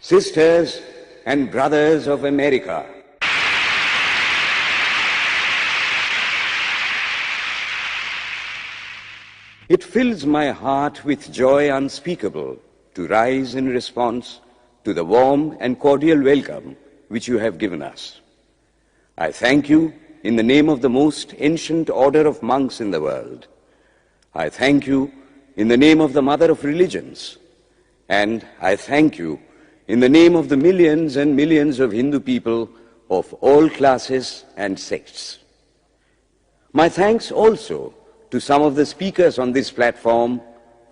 Sisters and brothers of America, it fills my heart with joy unspeakable to rise in response to the warm and cordial welcome which you have given us. I thank you in the name of the most ancient order of monks in the world. I thank you in the name of the mother of religions, and I thank you in the name of the millions and millions of Hindu people of all classes and sects. My thanks also to some of the speakers on this platform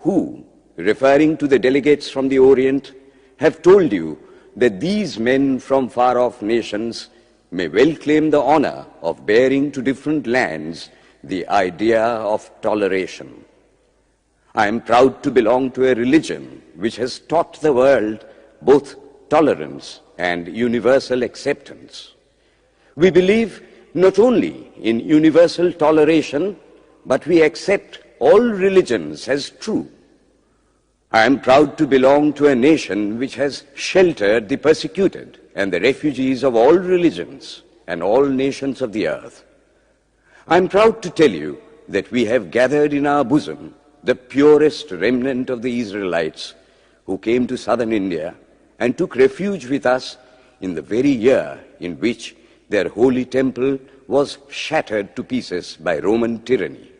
who, referring to the delegates from the Orient, have told you that these men from far-off nations may well claim the honor of bearing to different lands the idea of toleration. I am proud to belong to a religion which has taught the world both tolerance and universal acceptance. We believe not only in universal toleration, but we accept all religions as true. I am proud to belong to a nation which has sheltered the persecuted and the refugees of all religions and all nations of the earth. I am proud to tell you that we have gathered in our bosom the purest remnant of the Israelites who came to southern India and took refuge with us in the very year in which their holy temple was shattered to pieces by Roman tyranny.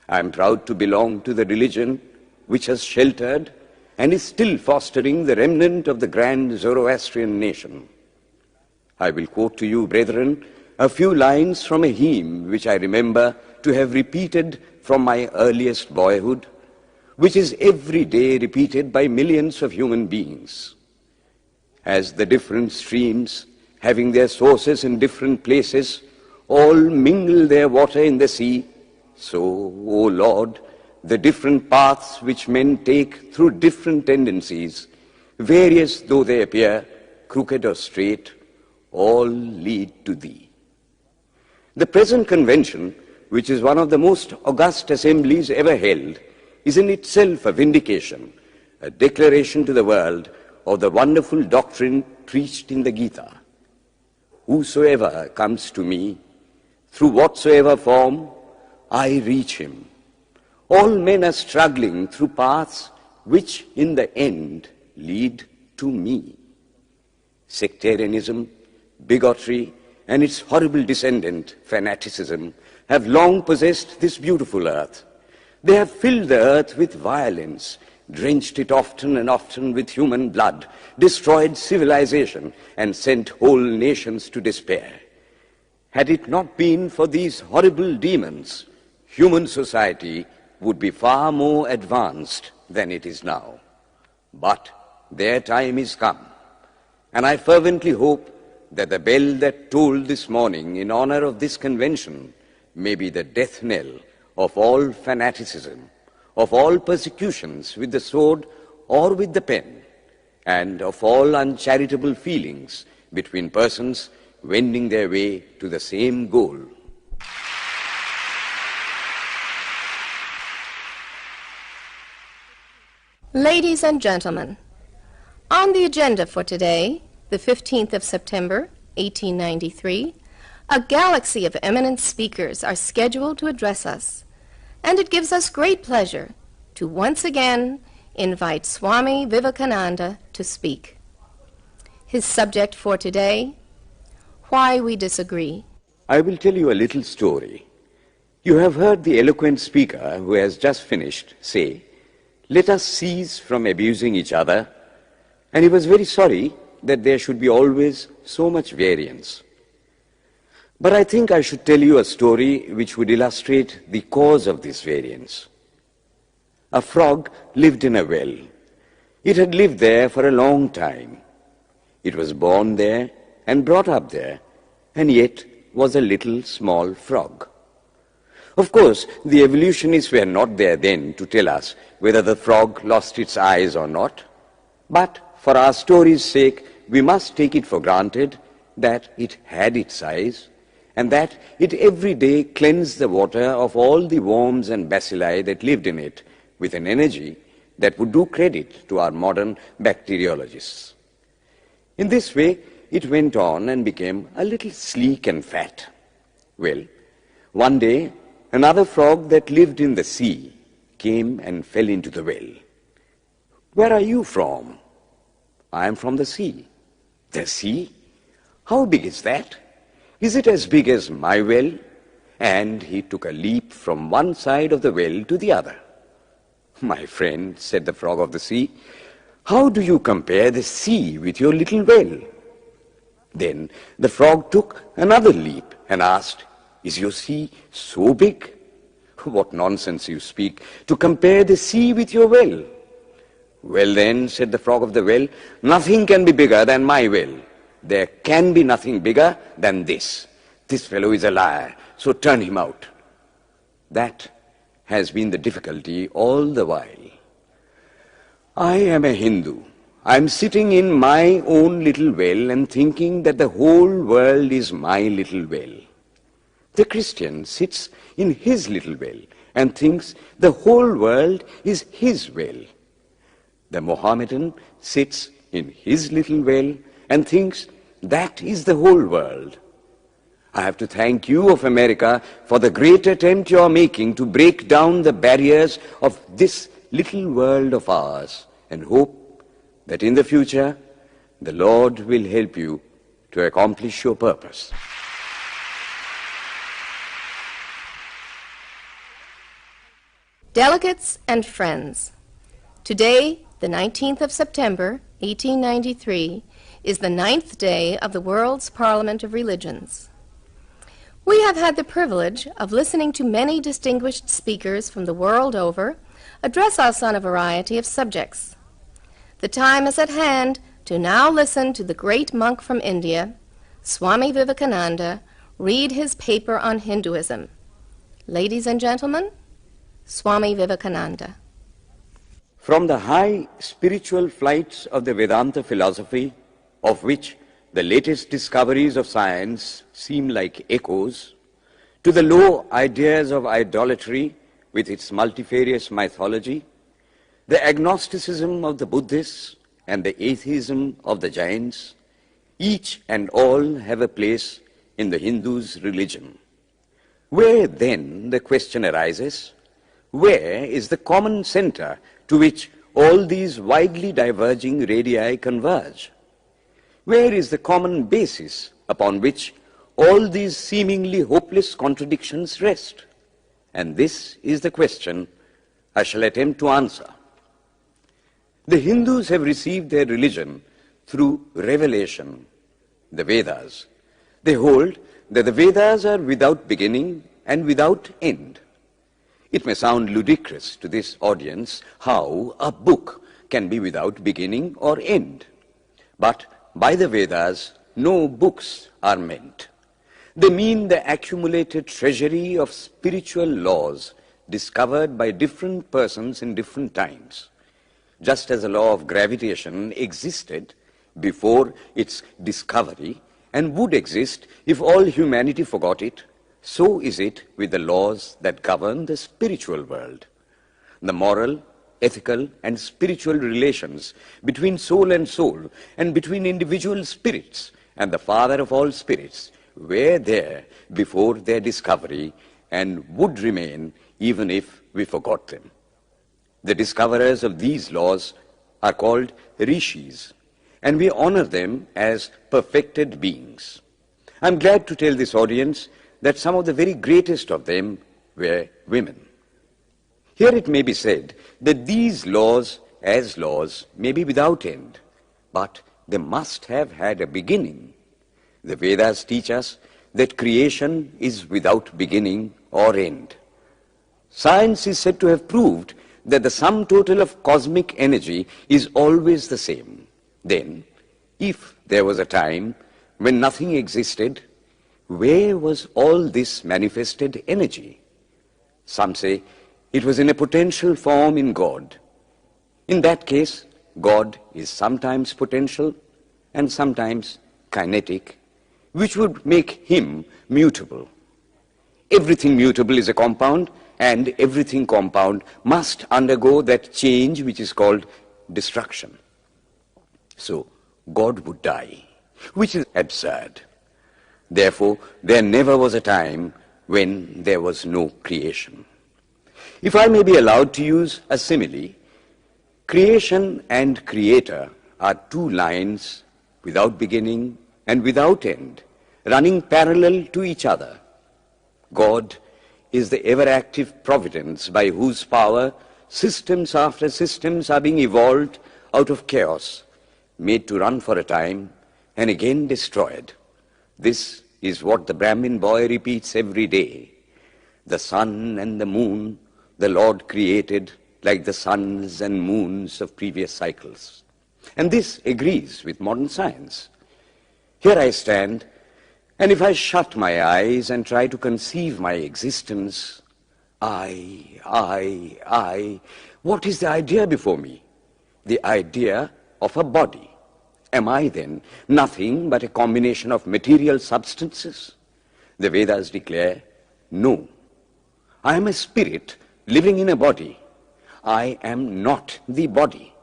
I am proud to belong to the religion which has sheltered and is still fostering the remnant of the grand Zoroastrian nation. I will quote to you, brethren, a few lines from a hymn which I remember to have repeated from my earliest boyhood, which is every day repeated by millions of human beings. As the different streams, having their sources in different places, all mingle their water in the sea, so, O Lord, the different paths which men take through different tendencies, various though they appear, crooked or straight, all lead to Thee. The present convention, which is one of the most august assemblies ever held, is in itself a vindication, a declaration to the world of the wonderful doctrine preached in the Gita. Whosoever comes to me, through whatsoever form, I reach him. All men are struggling through paths which in the end lead to me. Sectarianism, bigotry, and its horrible descendant, fanaticism, have long possessed this beautiful earth. They have filled the earth with violence, drenched it often and often with human blood, destroyed civilization, and sent whole nations to despair. Had it not been for these horrible demons, human society would be far more advanced than it is now. But their time is come, and I fervently hope that the bell that tolled this morning in honor of this convention may be the death knell of all fanaticism, of all persecutions with the sword or with the pen, and of all uncharitable feelings between persons wending their way to the same goal. Ladies and gentlemen, on the agenda for today, the 15th of September, 1893, a galaxy of eminent speakers are scheduled to address us, and it gives us great pleasure to once again invite Swami Vivekananda to speak. His subject for today, Why We Disagree. I will tell you a little story. You have heard the eloquent speaker who has just finished say, "Let us cease from abusing each other," and he was very sorry that there should be always so much variance. But I think I should tell you a story which would illustrate the cause of this variance. A frog lived in a well. It had lived there for a long time. It was born there and brought up there, and yet was a little small frog. Of course, the evolutionists were not there then to tell us whether the frog lost its eyes or not, but for our story's sake, we must take it for granted that it had its eyes, and that it every day cleansed the water of all the worms and bacilli that lived in it with an energy that would do credit to our modern bacteriologists. In this way, it went on and became a little sleek and fat. Well, one day, another frog that lived in the sea came and fell into the well. "Where are you from?" "I am from the sea." "The sea? How big is that? Is it as big as my well?" And he took a leap from one side of the well to the other. "My friend," said the frog of the sea, "how do you compare the sea with your little well?" Then the frog took another leap and asked, "Is your sea so big?" "What nonsense you speak, to compare the sea with your well." "Well then," said the frog of the well, "nothing can be bigger than my well. There can be nothing bigger than this. This fellow is a liar, so turn him out." That has been the difficulty all the while. I am a Hindu. I am sitting in my own little well and thinking that the whole world is my little well. The Christian sits in his little well and thinks the whole world is his well. The Mohammedan sits in his little well and thinks that is the whole world. I have to thank you of America for the great attempt you are making to break down the barriers of this little world of ours, and hope that in the future the Lord will help you to accomplish your purpose. Delegates and friends, today, the 19th of September, 1893, is the 9th day of the World's Parliament of Religions. We have had the privilege of listening to many distinguished speakers from the world over address us on a variety of subjects. The time is at hand to now listen to the great monk from India, Swami Vivekananda, read his paper on Hinduism. Ladies and gentlemen, Swami Vivekananda. From the high spiritual flights of the Vedanta philosophy, of which the latest discoveries of science seem like echoes, to the low ideas of idolatry with its multifarious mythology, the agnosticism of the Buddhists and the atheism of the Jains, each and all have a place in the Hindu's religion. Where then, the question arises, where is the common center to which all these widely diverging radii converge? Where is the common basis upon which all these seemingly hopeless contradictions rest? And this is the question I shall attempt to answer. The Hindus have received their religion through revelation, the Vedas. They hold that the Vedas are without beginning and without end. It may sound ludicrous to this audience how a book can be without beginning or end. But by the Vedas, no books are meant. They mean the accumulated treasury of spiritual laws discovered by different persons in different times. Just as the law of gravitation existed before its discovery and would exist if all humanity forgot it, so is it with the laws that govern the spiritual world. The moral, ethical, and spiritual relations between soul and between individual spirits and the Father of all spirits were there before their discovery and would remain even if we forgot them. The discoverers of these laws are called rishis, and we honor them as perfected beings. I'm glad to tell this audience that some of the very greatest of them were women. Here it may be said that these laws, as laws, may be without end, but they must have had a beginning. The Vedas teach us that creation is without beginning or end. Science is said to have proved that the sum total of cosmic energy is always the same. Then, if there was a time when nothing existed, where was all this manifested energy? Some say it was in a potential form in God. In that case, God is sometimes potential and sometimes kinetic, which would make him mutable. Everything mutable is a compound, and everything compound must undergo that change which is called destruction. So, God would die, which is absurd. Therefore, there never was a time when there was no creation. If I may be allowed to use a simile, creation and creator are two lines without beginning and without end, running parallel to each other. God is the ever-active providence by whose power systems after systems are being evolved out of chaos, made to run for a time and again destroyed. This is what the Brahmin boy repeats every day. The sun and the moon the Lord created like the suns and moons of previous cycles. And this agrees with modern science. Here I stand, and if I shut my eyes and try to conceive my existence, what is the idea before me? The idea of a body. Am I then nothing but a combination of material substances? The Vedas declare, no. I am a spirit living in a body. I am not the body.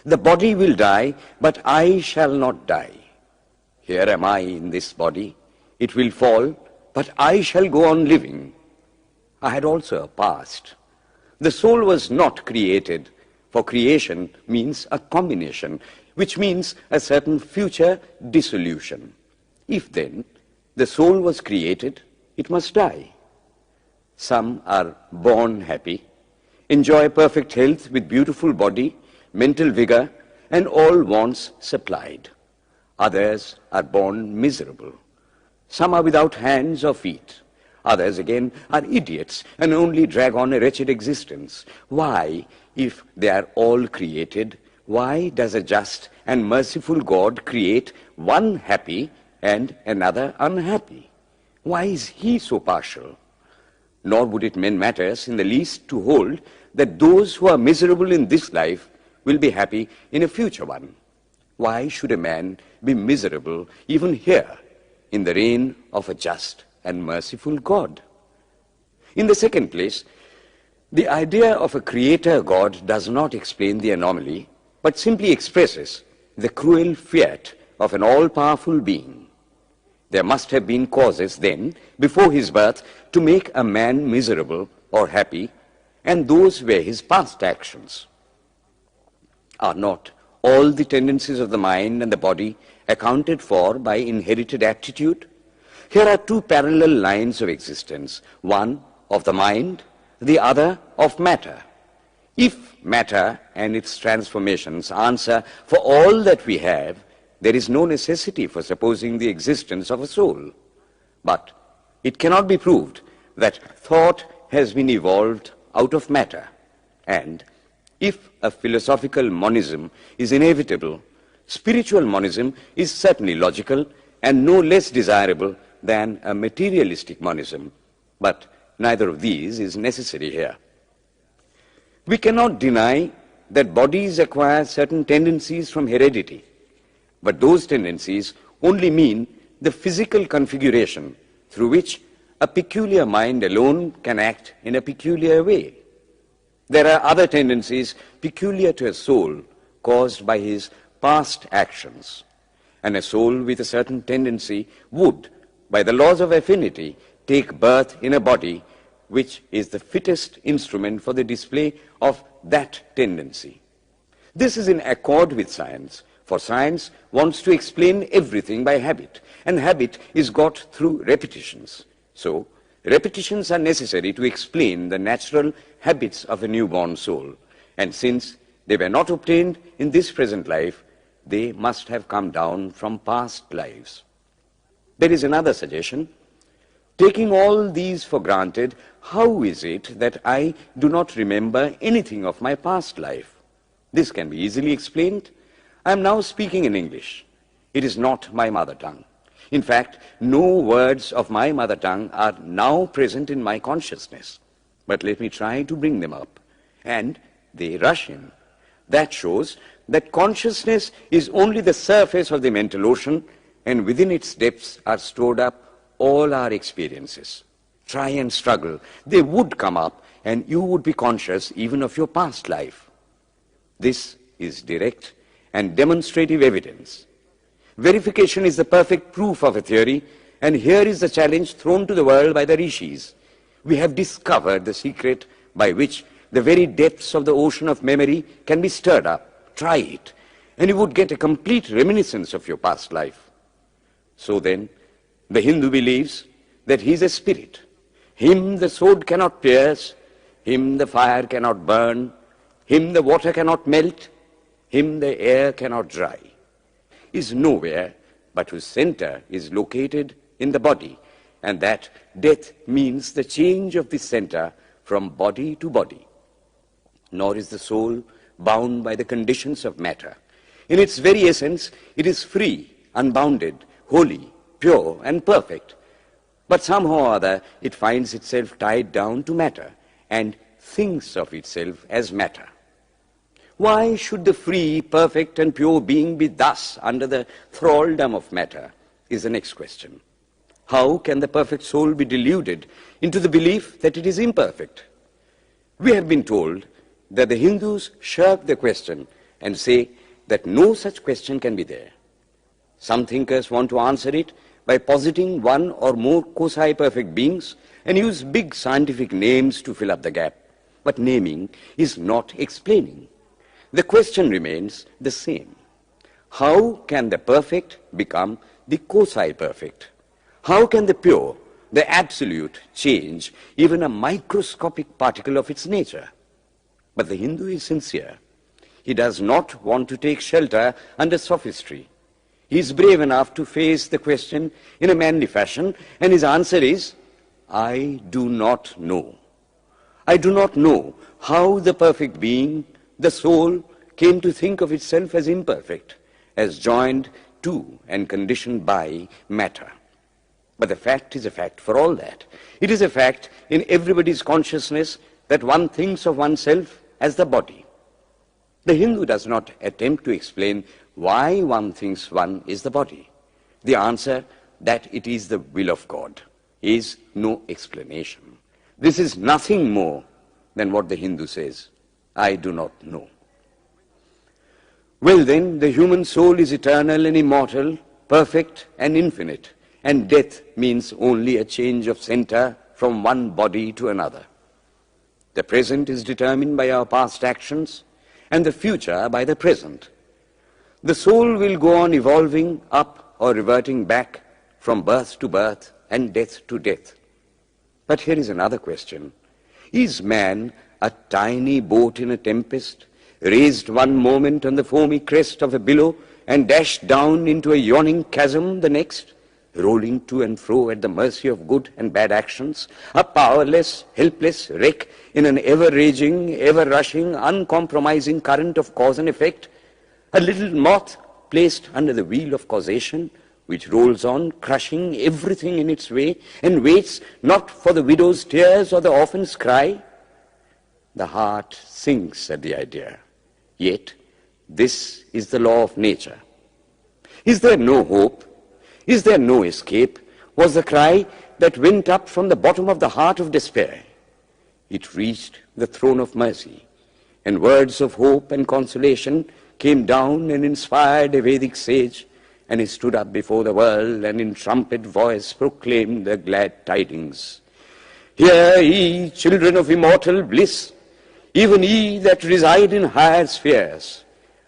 The body will die, but I shall not die. Here am I in this body. It will fall, but I shall go on living. I had also a past. The soul was not created, for creation means a combination, which means a certain future dissolution. If then the soul was created, it must die. Some are born happy, enjoy perfect health with beautiful body, mental vigor, and all wants supplied. Others are born miserable. Some are without hands or feet. Others again are idiots and only drag on a wretched existence. Why, if they are all created, why does a just and merciful God create one happy and another unhappy? Why is he so partial? Nor would it mend matters in the least to hold that those who are miserable in this life will be happy in a future one. Why should a man be miserable even here in the reign of a just and merciful God? In the second place, the idea of a creator God does not explain the anomaly, but simply expresses the cruel fiat of an all-powerful being. There must have been causes then, before his birth, to make a man miserable or happy, and those were his past actions. Are not all the tendencies of the mind and the body accounted for by inherited aptitude? Here are two parallel lines of existence, one of the mind, the other of matter. If matter and its transformations answer for all that we have, there is no necessity for supposing the existence of a soul. But it cannot be proved that thought has been evolved out of matter. And if a philosophical monism is inevitable, spiritual monism is certainly logical and no less desirable than a materialistic monism. But neither of these is necessary here. We cannot deny that bodies acquire certain tendencies from heredity, but those tendencies only mean the physical configuration through which a peculiar mind alone can act in a peculiar way. There are other tendencies peculiar to a soul caused by his past actions, and a soul with a certain tendency would, by the laws of affinity, take birth in a body which is the fittest instrument for the display of that tendency. This is in accord with science, for science wants to explain everything by habit, and habit is got through repetitions. So, repetitions are necessary to explain the natural habits of a newborn soul, and since they were not obtained in this present life, they must have come down from past lives. There is another suggestion. Taking all these for granted, how is it that I do not remember anything of my past life? This can be easily explained. I am now speaking in English. It is not my mother tongue. In fact, no words of my mother tongue are now present in my consciousness. But let me try to bring them up. And they rush in. That shows that consciousness is only the surface of the mental ocean, and within its depths are stored up all our experiences. Try and struggle. They would come up, and you would be conscious even of your past life. This is direct and demonstrative evidence. Verification is the perfect proof of a theory, and here is the challenge thrown to the world by the rishis. We have discovered the secret by which the very depths of the ocean of memory can be stirred up. Try it, and you would get a complete reminiscence of your past life. So then, the Hindu believes that he is a spirit. Him the sword cannot pierce, him the fire cannot burn, him the water cannot melt, him the air cannot dry. Is nowhere but whose center is located in the body, and that death means the change of this center from body to body. Nor is the soul bound by the conditions of matter. In its very essence, it is free, unbounded, holy, pure, and perfect. But somehow or other, it finds itself tied down to matter and thinks of itself as matter. Why should the free, perfect, and pure being be thus under the thraldom of matter, is the next question. How can the perfect soul be deluded into the belief that it is imperfect? We have been told that the Hindus shirk the question and say that no such question can be there. Some thinkers want to answer it by positing one or more quasi-perfect beings and use big scientific names to fill up the gap. But naming is not explaining. The question remains the same. How can the perfect become the quasi-perfect? How can the pure, the absolute, change even a microscopic particle of its nature? But the Hindu is sincere. He does not want to take shelter under sophistry. He is brave enough to face the question in a manly fashion, and his answer is, I do not know. I do not know how the perfect being, the soul, came to think of itself as imperfect, as joined to and conditioned by matter. But the fact is a fact for all that. It is a fact in everybody's consciousness that one thinks of oneself as the body. The Hindu does not attempt to explain why one thinks one is the body. The answer, that it is the will of God, is no explanation. This is nothing more than what the Hindu says, I do not know. Well then, the human soul is eternal and immortal, perfect and infinite, and death means only a change of center from one body to another. The present is determined by our past actions, and the future by the present. The soul will go on evolving up or reverting back from birth to birth and death to death. But here is another question. Is man a tiny boat in a tempest, raised one moment on the foamy crest of a billow and dashed down into a yawning chasm the next, rolling to and fro at the mercy of good and bad actions, a powerless, helpless wreck in an ever-raging, ever-rushing, uncompromising current of cause and effect, a little moth placed under the wheel of causation, which rolls on, crushing everything in its way, and waits not for the widow's tears or the orphan's cry? The heart sinks at the idea. Yet, this is the law of nature. Is there no hope? Is there no escape? Was the cry that went up from the bottom of the heart of despair. It reached the throne of mercy, and words of hope and consolation came down and inspired a Vedic sage, and he stood up before the world and in trumpet voice proclaimed the glad tidings. Hear ye, children of immortal bliss, even ye that reside in higher spheres.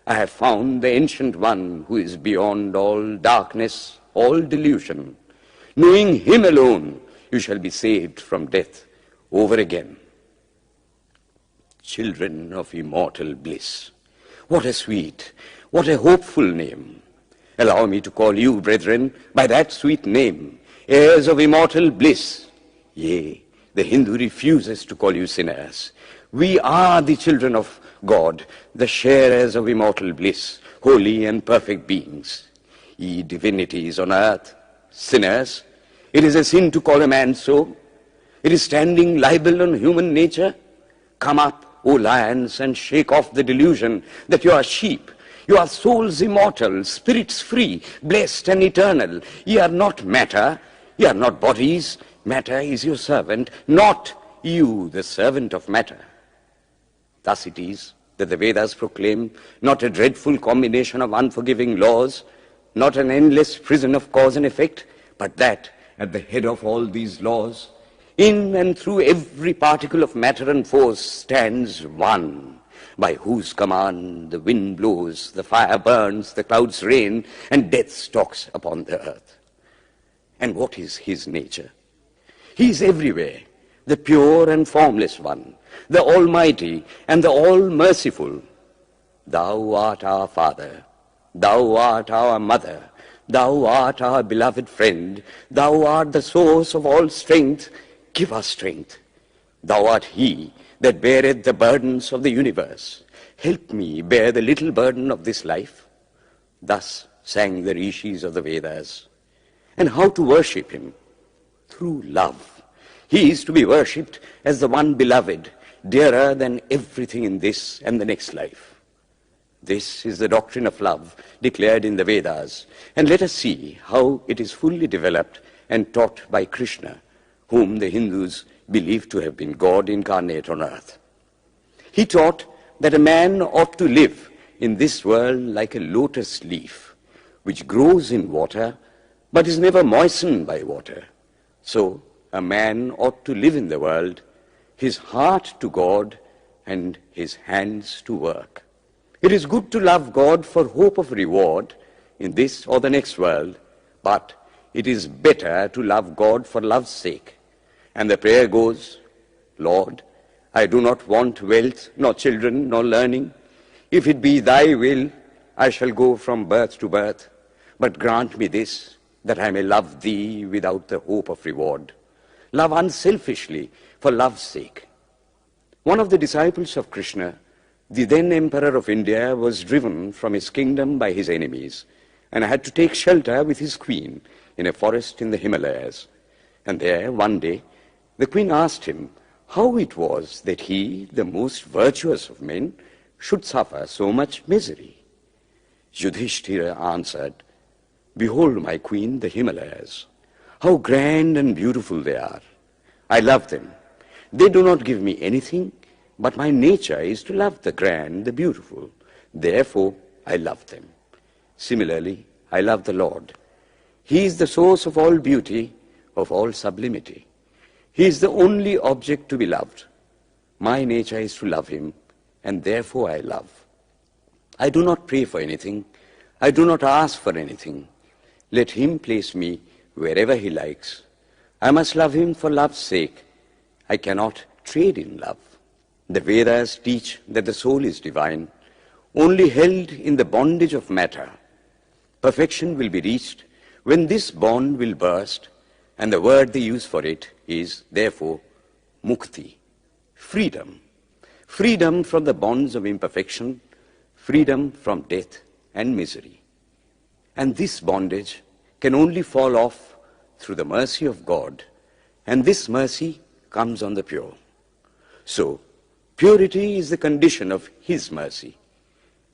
I have found the Ancient One who is beyond all darkness, all delusion. Knowing him alone, you shall be saved from death over again. Children of immortal bliss. What a sweet, what a hopeful name. Allow me to call you, brethren, by that sweet name, heirs of immortal bliss. Yea, the Hindu refuses to call you sinners. We are the children of God, the sharers of immortal bliss, holy and perfect beings. Ye divinities on earth, sinners, it is a sin to call a man so. It is standing libel on human nature. Come up, O lions, and shake off the delusion that you are sheep. You are souls immortal, spirits free, blessed and eternal. Ye are not matter, ye are not bodies. Matter is your servant, not you the servant of matter. Thus it is that the Vedas proclaim not a dreadful combination of unforgiving laws, not an endless prison of cause and effect, but that at the head of all these laws, in and through every particle of matter and force stands one, by whose command the wind blows, the fire burns, the clouds rain, and death stalks upon the earth. And what is his nature? He is everywhere, the pure and formless one, the Almighty and the All-Merciful. Thou art our Father, thou art our Mother, thou art our beloved friend, thou art the source of all strength. Give us strength. Thou art he that beareth the burdens of the universe. Help me bear the little burden of this life. Thus sang the rishis of the Vedas. And how to worship him? Through love. He is to be worshipped as the one beloved, dearer than everything in this and the next life. This is the doctrine of love declared in the Vedas, and let us see how it is fully developed and taught by Krishna, whom the Hindus believe to have been God incarnate on earth. He taught that a man ought to live in this world like a lotus leaf, which grows in water but is never moistened by water. So a man ought to live in the world, his heart to God and his hands to work. It is good to love God for hope of reward in this or the next world, but it is better to love God for love's sake. And the prayer goes, Lord, I do not want wealth, nor children, nor learning. If it be thy will, I shall go from birth to birth. But grant me this, that I may love thee without the hope of reward. Love unselfishly for love's sake. One of the disciples of Krishna, the then Emperor of India, was driven from his kingdom by his enemies and had to take shelter with his queen in a forest in the Himalayas. And there, one day, the queen asked him how it was that he, the most virtuous of men, should suffer so much misery. Yudhishthira answered, Behold, my queen, the Himalayas. How grand and beautiful they are. I love them. They do not give me anything, but my nature is to love the grand, the beautiful. Therefore, I love them. Similarly, I love the Lord. He is the source of all beauty, of all sublimity. He is the only object to be loved. My nature is to love him, and therefore I love. I do not pray for anything. I do not ask for anything. Let him place me wherever he likes. I must love him for love's sake. I cannot trade in love. The Vedas teach that the soul is divine, only held in the bondage of matter. Perfection will be reached when this bond will burst, and the word they use for it is, therefore, mukti, freedom. Freedom from the bonds of imperfection, freedom from death and misery. And this bondage can only fall off through the mercy of God, and this mercy comes on the pure. So, purity is the condition of his mercy.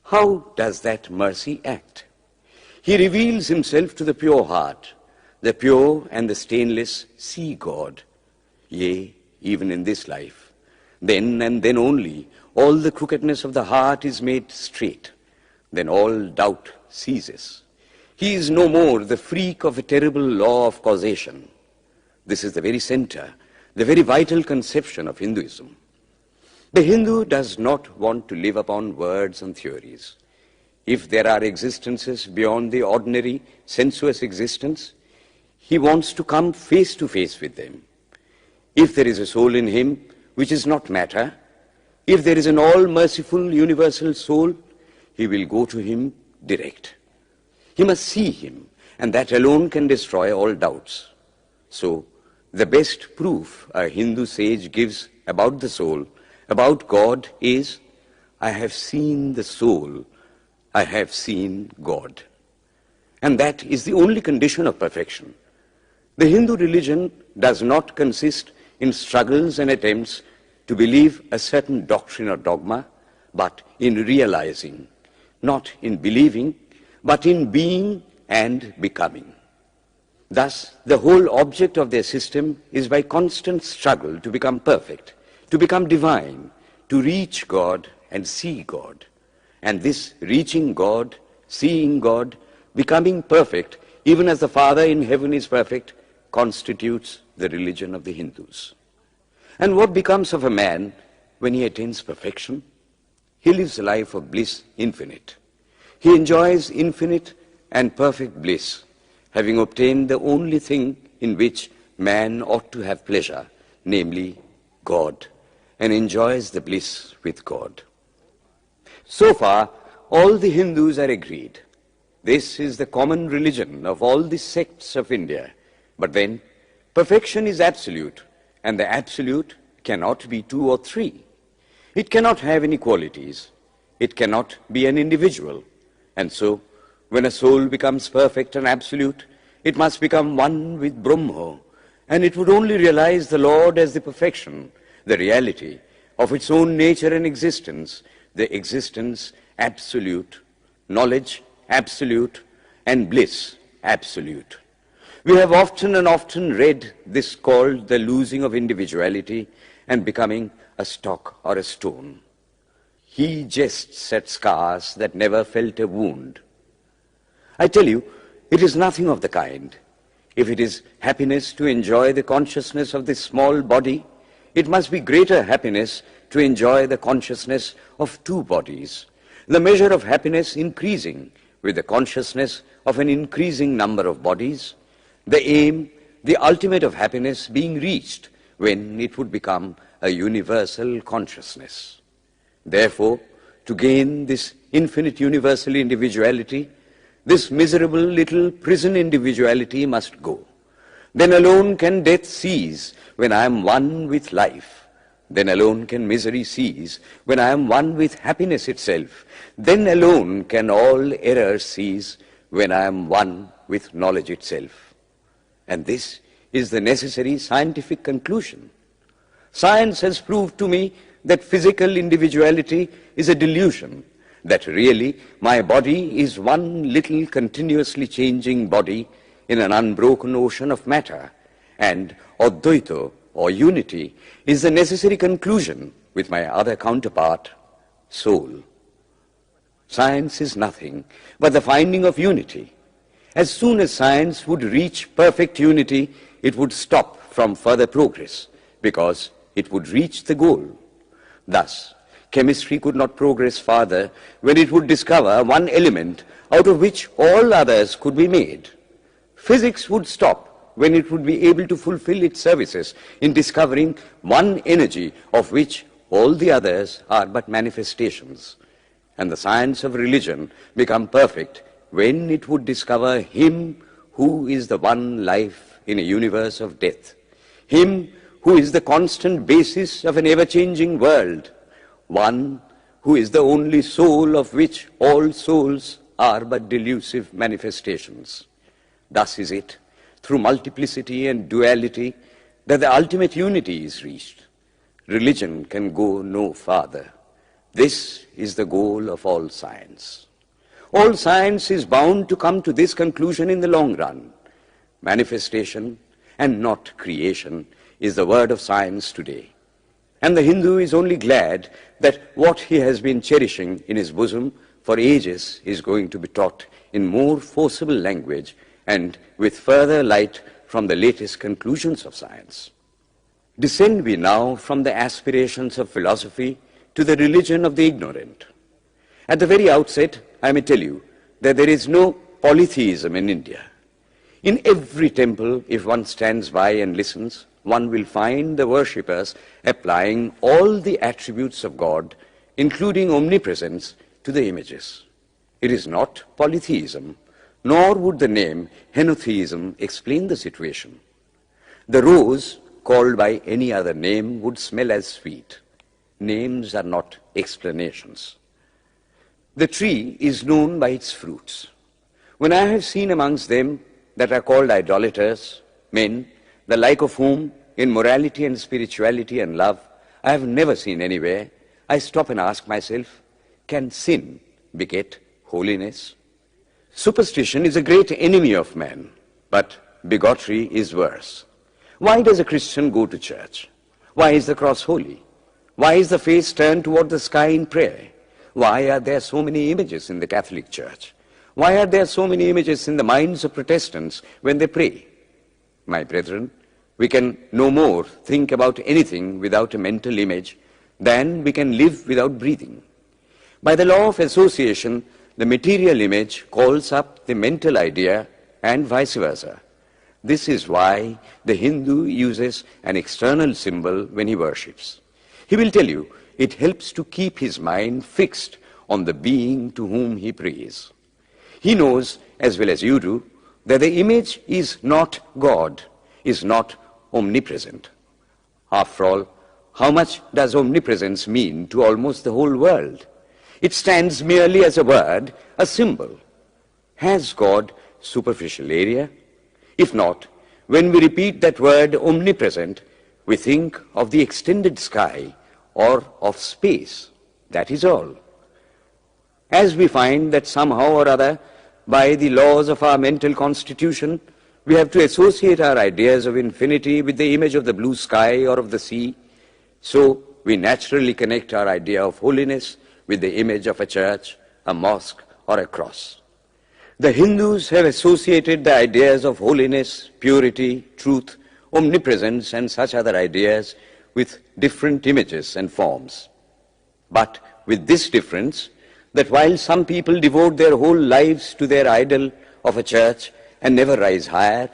How does that mercy act? He reveals himself to the pure heart. The pure and the stainless see God, yea, even in this life. Then and then only all the crookedness of the heart is made straight. Then all doubt ceases. He is no more the freak of a terrible law of causation. This is the very center, the very vital conception of Hinduism. The Hindu does not want to live upon words and theories. If there are existences beyond the ordinary sensuous existence, he wants to come face to face with them. If there is a soul in him which is not matter, if there is an all-merciful universal soul, he will go to him direct. He must see him, and that alone can destroy all doubts. So, the best proof a Hindu sage gives about the soul, about God, is, I have seen the soul, I have seen God. And that is the only condition of perfection. The Hindu religion does not consist in struggles and attempts to believe a certain doctrine or dogma, but in realizing, not in believing, but in being and becoming. Thus, the whole object of their system is by constant struggle to become perfect, to become divine, to reach God and see God. And this reaching God, seeing God, becoming perfect, even as the Father in heaven is perfect, constitutes the religion of the Hindus. And what becomes of a man when he attains perfection? He lives a life of bliss infinite. He enjoys infinite and perfect bliss, having obtained the only thing in which man ought to have pleasure, namely God, and enjoys the bliss with God. So far, all the Hindus are agreed. This is the common religion of all the sects of India. But then, perfection is absolute, and the absolute cannot be two or three. It cannot have any qualities. It cannot be an individual. And so, when a soul becomes perfect and absolute, it must become one with Brahma, and it would only realize the Lord as the perfection, the reality of its own nature and existence, the existence absolute, knowledge absolute, and bliss absolute. We have often and often read this called the losing of individuality and becoming a stock or a stone. He jests at scars that never felt a wound. I tell you, it is nothing of the kind. If it is happiness to enjoy the consciousness of this small body, it must be greater happiness to enjoy the consciousness of two bodies, the measure of happiness increasing with the consciousness of an increasing number of bodies, the aim, the ultimate of happiness being reached when it would become a universal consciousness. Therefore, to gain this infinite universal individuality, this miserable little prison individuality must go. Then alone can death cease when I am one with life. Then alone can misery cease when I am one with happiness itself. Then alone can all error cease when I am one with knowledge itself. And this is the necessary scientific conclusion. Science has proved to me that physical individuality is a delusion, that really my body is one little continuously changing body in an unbroken ocean of matter, and Advaita, or unity, is the necessary conclusion with my other counterpart, soul. Science is nothing but the finding of unity. As soon as science would reach perfect unity, it would stop from further progress, because it would reach the goal. Thus, chemistry could not progress farther when it would discover one element out of which all others could be made. Physics would stop when it would be able to fulfill its services in discovering one energy of which all the others are but manifestations. And the science of religion become perfect when it would discover Him who is the one life in a universe of death, Him who is the constant basis of an ever-changing world, one who is the only soul of which all souls are but delusive manifestations. Thus is it, through multiplicity and duality, that the ultimate unity is reached. Religion can go no farther. This is the goal of all science. All science is bound to come to this conclusion in the long run. Manifestation and not creation is the word of science today. And the Hindu is only glad that what he has been cherishing in his bosom for ages is going to be taught in more forcible language and with further light from the latest conclusions of science. Descend we now from the aspirations of philosophy to the religion of the ignorant. At the very outset, I may tell you that there is no polytheism in India. In every temple, if one stands by and listens, one will find the worshippers applying all the attributes of God, including omnipresence, to the images. It is not polytheism, nor would the name henotheism explain the situation. The rose, called by any other name, would smell as sweet. Names are not explanations. The tree is known by its fruits. When I have seen amongst them that are called idolaters, men, the like of whom, in morality and spirituality and love, I have never seen anywhere, I stop and ask myself, can sin beget holiness? Superstition is a great enemy of man, but bigotry is worse. Why does a Christian go to church? Why is the cross holy? Why is the face turned toward the sky in prayer? Why are there so many images in the Catholic Church? Why are there so many images in the minds of Protestants when they pray? My brethren, we can no more think about anything without a mental image than we can live without breathing. By the law of association, the material image calls up the mental idea and vice versa. This is why the Hindu uses an external symbol when he worships. He will tell you it helps to keep his mind fixed on the being to whom he prays. He knows, as well as you do, that the image is not God, is not omnipresent. After all, how much does omnipresence mean to almost the whole world? It stands merely as a word, a symbol. Has God superficial area? If not, when we repeat that word omnipresent, we think of the extended sky or of space. That is all. As we find that somehow or other, by the laws of our mental constitution, we have to associate our ideas of infinity with the image of the blue sky or of the sea, so we naturally connect our idea of holiness with the image of a church, a mosque, or a cross. The Hindus have associated the ideas of holiness, purity, truth, omnipresence, and such other ideas with different images and forms. But with this difference, that while some people devote their whole lives to their idol of a church and never rise higher,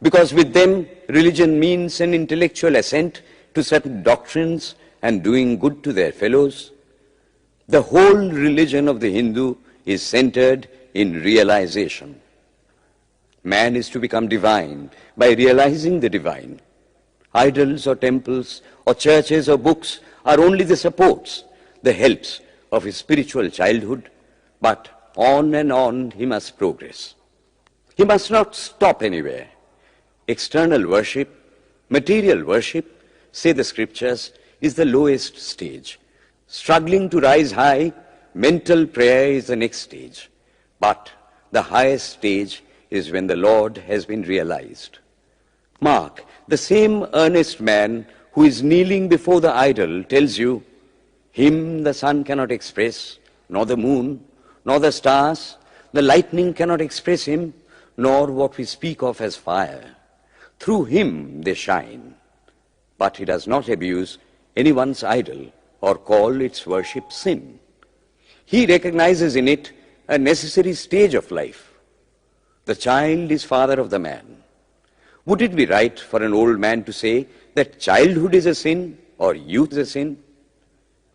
because with them religion means an intellectual assent to certain doctrines and doing good to their fellows, the whole religion of the Hindu is centered in realization. Man is to become divine by realizing the divine. Idols or temples or churches or books are only the supports, the helps of his spiritual childhood, but on and on he must progress. He must not stop anywhere. External worship, material worship, say the scriptures, is the lowest stage. Struggling to rise high, mental prayer is the next stage. But the highest stage is when the Lord has been realized. Mark, the same earnest man who is kneeling before the idol tells you, him the sun cannot express, nor the moon, nor the stars, the lightning cannot express him, nor what we speak of as fire. Through him they shine. But he does not abuse anyone's idol or call its worship sin. He recognizes in it a necessary stage of life. The child is father of the man. Would it be right for an old man to say that childhood is a sin or youth is a sin?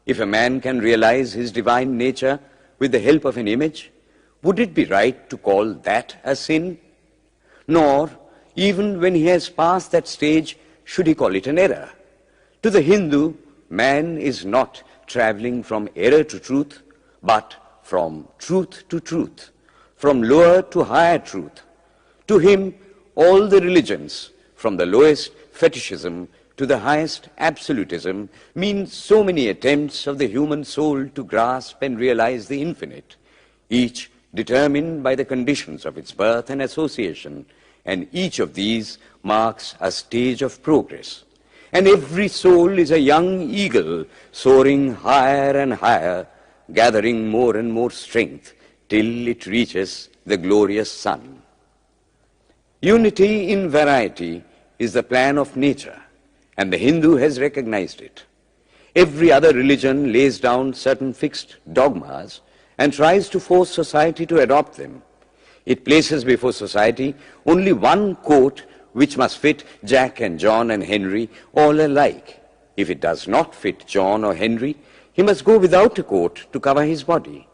If a man can realize his divine nature with the help of an image, would it be right to call that a sin? Nor, even when he has passed that stage, should he call it an error. To the Hindu, man is not traveling from error to truth, but from truth to truth, from lower to higher truth. To him, all the religions, from the lowest fetishism to the highest absolutism, mean so many attempts of the human soul to grasp and realize the infinite, each determined by the conditions of its birth and association, and each of these marks a stage of progress. And every soul is a young eagle soaring higher and higher, gathering more and more strength till it reaches the glorious sun. Unity in variety is the plan of nature, and the Hindu has recognized it. Every other religion lays down certain fixed dogmas and tries to force society to adopt them. It places before society only one coat which must fit Jack and John and Henry all alike. If it does not fit John or Henry, he must go without a coat to cover his body.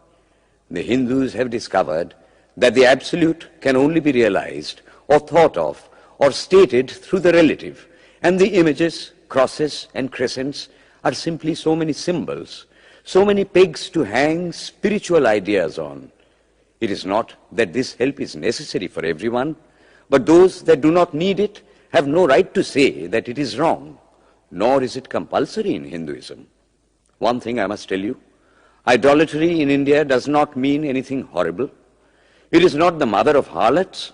The Hindus have discovered that the absolute can only be realized or thought of or stated through the relative, and the images, crosses and crescents are simply so many symbols, so many pegs to hang spiritual ideas on. It is not that this help is necessary for everyone, but those that do not need it have no right to say that it is wrong, nor is it compulsory in Hinduism. One thing I must tell you, idolatry in India does not mean anything horrible. It is not the mother of harlots.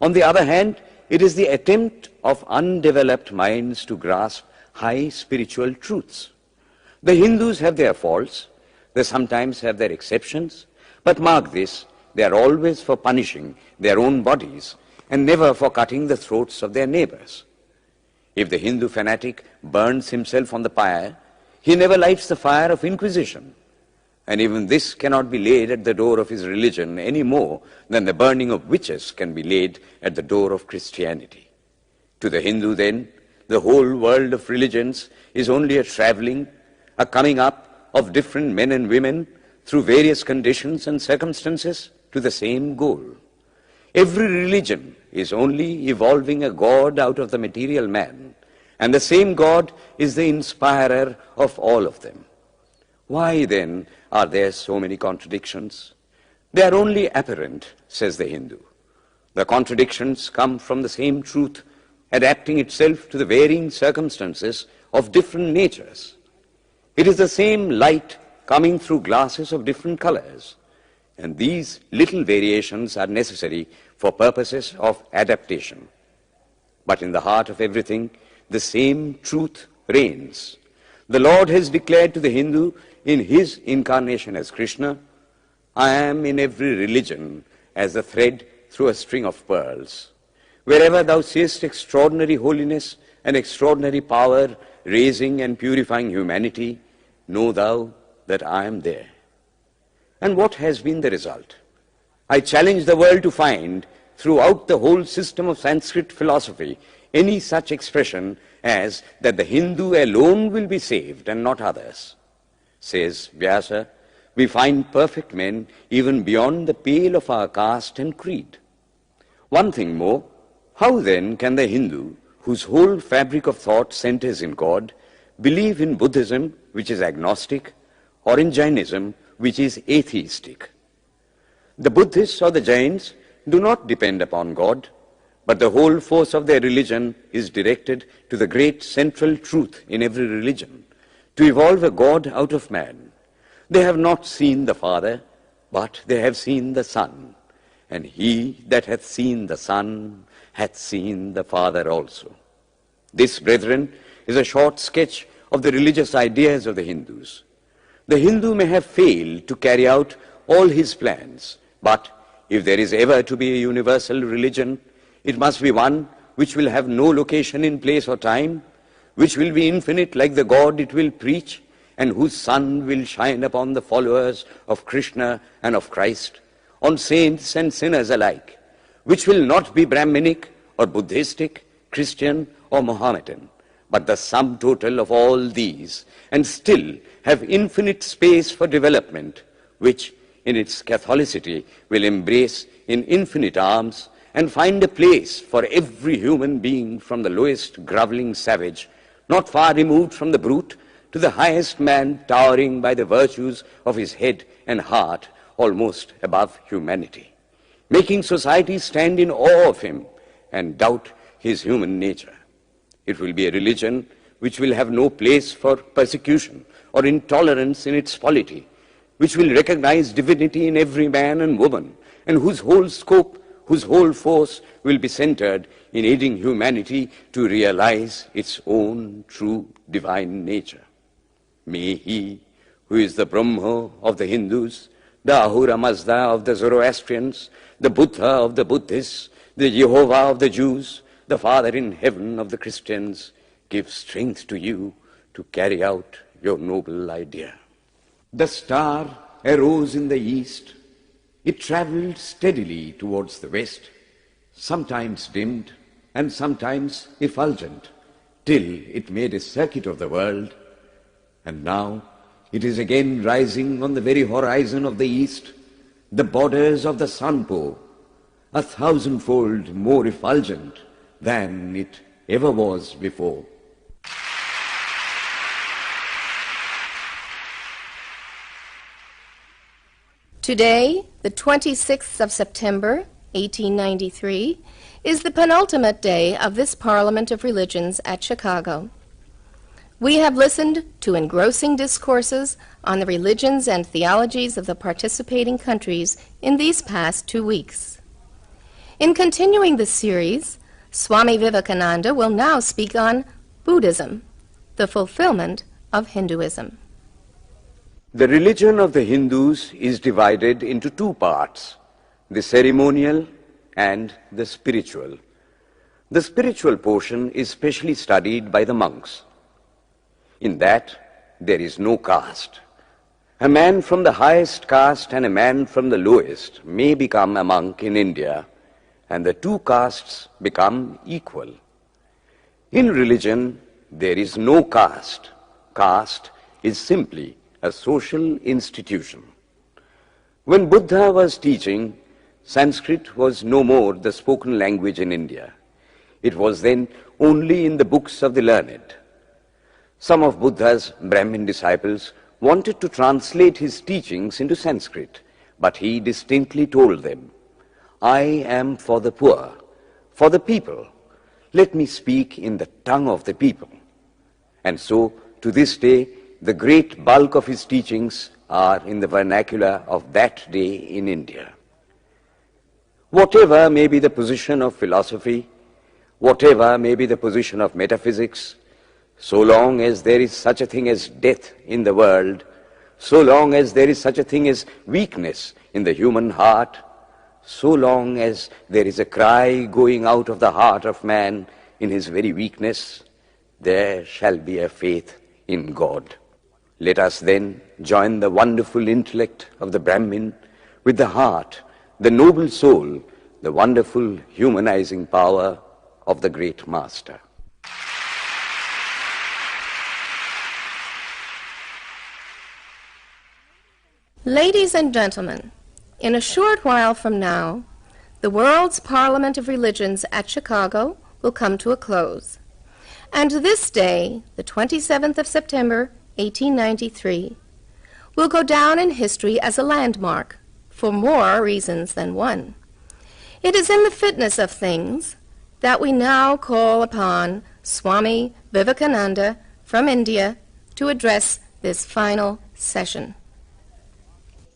On the other hand, it is the attempt of undeveloped minds to grasp high spiritual truths. The Hindus have their faults, they sometimes have their exceptions, but mark this, they are always for punishing their own bodies and never for cutting the throats of their neighbors. If the Hindu fanatic burns himself on the pyre, he never lights the fire of inquisition. And even this cannot be laid at the door of his religion any more than the burning of witches can be laid at the door of Christianity. To the Hindu, then, the whole world of religions is only a traveling, a coming up of different men and women through various conditions and circumstances to the same goal. Every religion is only evolving a God out of the material man, and the same God is the inspirer of all of them. Why, then, are there so many contradictions? They are only apparent, says the Hindu. The contradictions come from the same truth, adapting itself to the varying circumstances of different natures. It is the same light coming through glasses of different colors, and these little variations are necessary for purposes of adaptation. But in the heart of everything, the same truth reigns. The Lord has declared to the Hindu in his incarnation as Krishna, I am in every religion as a thread through a string of pearls. Wherever thou seest extraordinary holiness and extraordinary power raising and purifying humanity, know thou that I am there. And what has been the result? I challenge the world to find throughout the whole system of Sanskrit philosophy any such expression as that the Hindu alone will be saved and not others. Says Vyasa, we find perfect men even beyond the pale of our caste and creed. One thing more, how then can the Hindu, whose whole fabric of thought centers in God, believe in Buddhism, which is agnostic, or in Jainism, which is atheistic? The Buddhists or the Jains do not depend upon God, but the whole force of their religion is directed to the great central truth in every religion, to evolve a God out of man. They have not seen the Father, but they have seen the Son. And he that hath seen the Son hath seen the Father also. This, brethren, is a short sketch of the religious ideas of the Hindus. The Hindu may have failed to carry out all his plans, but if there is ever to be a universal religion, it must be one which will have no location in place or time, which will be infinite like the God it will preach, and whose sun will shine upon the followers of Krishna and of Christ, on saints and sinners alike, which will not be Brahminic or Buddhistic, Christian or Mohammedan, but the sum total of all these, and still have infinite space for development, which in its Catholicity will embrace in infinite arms and find a place for every human being from the lowest groveling savage, not far removed from the brute, to the highest man towering by the virtues of his head and heart almost above humanity, making society stand in awe of him and doubt his human nature. It will be a religion which will have no place for persecution or intolerance in its polity, which will recognize divinity in every man and woman, and whose whole scope, whose whole force will be centered in aiding humanity to realize its own true divine nature. May he, who is the Brahma of the Hindus, the Ahura Mazda of the Zoroastrians, the Buddha of the Buddhists, the Jehovah of the Jews, the Father in heaven of the Christians, give strength to you to carry out your noble idea. The star arose in the east. It traveled steadily towards the west, sometimes dimmed and sometimes effulgent, till it made a circuit of the world. And now it is again rising on the very horizon of the east, the borders of the sun-bow, 1,000-fold more effulgent than it ever was before. Today, the 26th of September, 1893, is the penultimate day of this Parliament of Religions at Chicago. We have listened to engrossing discourses on the religions and theologies of the participating countries in these past 2 weeks. In continuing this series, Swami Vivekananda will now speak on Buddhism, the fulfillment of Hinduism. The religion of the Hindus is divided into two parts, the ceremonial and the spiritual. The spiritual portion is specially studied by the monks. In that, there is no caste. A man from the highest caste and a man from the lowest may become a monk in India, and the two castes become equal. In religion, there is no caste. Caste is simply a social institution. When Buddha was teaching, Sanskrit was no more the spoken language in India. It was then only in the books of the learned. Some of Buddha's Brahmin disciples wanted to translate his teachings into Sanskrit, but he distinctly told them, "I am for the poor, for the people. Let me speak in the tongue of the people." And so, to this day, the great bulk of his teachings are in the vernacular of that day in India. Whatever may be the position of philosophy, whatever may be the position of metaphysics, so long as there is such a thing as death in the world, so long as there is such a thing as weakness in the human heart, so long as there is a cry going out of the heart of man in his very weakness, there shall be a faith in God. Let us then join the wonderful intellect of the Brahmin with the heart, the noble soul, the wonderful humanizing power of the great master. Ladies and gentlemen, in a short while from now, the World's Parliament of Religions at Chicago will come to a close. And this day, the 27th of September, 1893, will go down in history as a landmark for more reasons than one. It is in the fitness of things that we now call upon Swami Vivekananda from India to address this final session.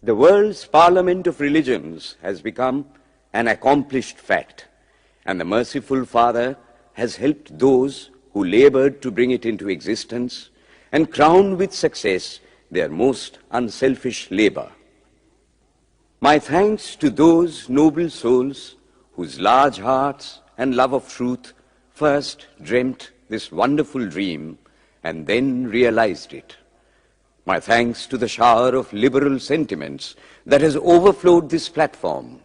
The world's Parliament of Religions has become an accomplished fact, and the merciful Father has helped those who labored to bring it into existence and crown with success their most unselfish labor. My thanks to those noble souls whose large hearts and love of truth first dreamt this wonderful dream and then realized it. My thanks to the shower of liberal sentiments that has overflowed this platform.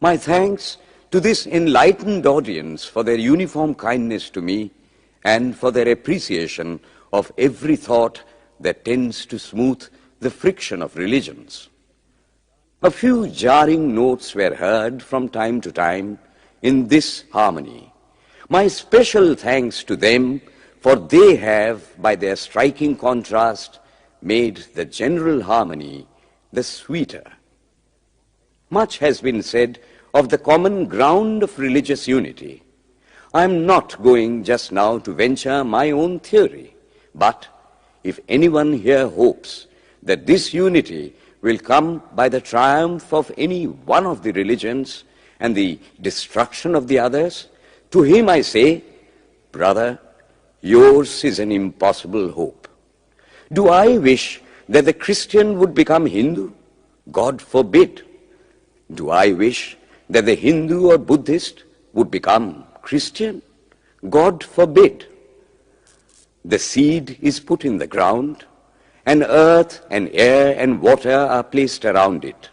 My thanks to this enlightened audience for their uniform kindness to me and for their appreciation of every thought that tends to smooth the friction of religions. A few jarring notes were heard from time to time in this harmony. My special thanks to them, for they have, by their striking contrast, made the general harmony the sweeter. Much has been said of the common ground of religious unity. I am not going just now to venture my own theory, but if anyone here hopes that this unity will come by the triumph of any one of the religions and the destruction of the others, to him I say, brother, yours is an impossible hope. Do I wish that the Christian would become Hindu? God forbid. Do I wish that the Hindu or Buddhist would become Christian? God forbid. The seed is put in the ground, and earth and air and water are placed around it.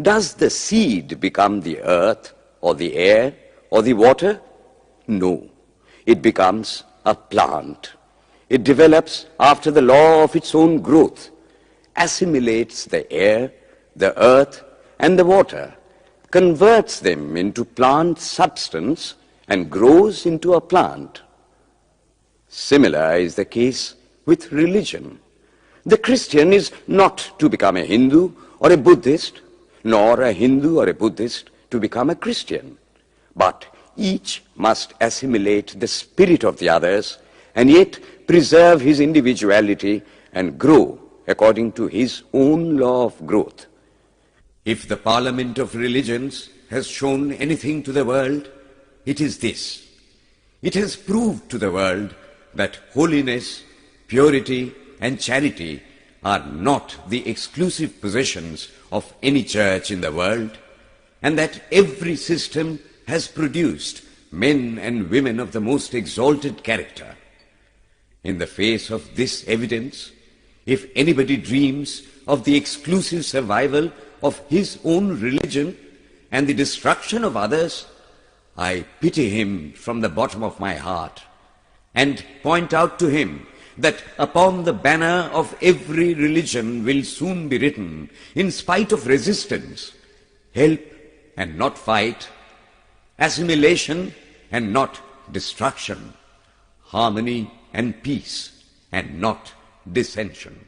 Does the seed become the earth or the air or the water? No. It becomes a plant. It develops after the law of its own growth, assimilates the air, the earth, and the water, converts them into plant substance, and grows into a plant. Similar is the case with religion. The Christian is not to become a Hindu or a Buddhist, nor a Hindu or a Buddhist to become a Christian, but each must assimilate the spirit of the others and yet preserve his individuality and grow according to his own law of growth. If the Parliament of Religions has shown anything to the world, it is this. It has proved to the world that holiness, purity, and charity are not the exclusive possessions of any church in the world, and that every system has produced men and women of the most exalted character. In the face of this evidence, if anybody dreams of the exclusive survival of his own religion and the destruction of others, I pity him from the bottom of my heart and point out to him that upon the banner of every religion will soon be written, in spite of resistance, help and not fight, assimilation and not destruction, harmony and peace and not dissension.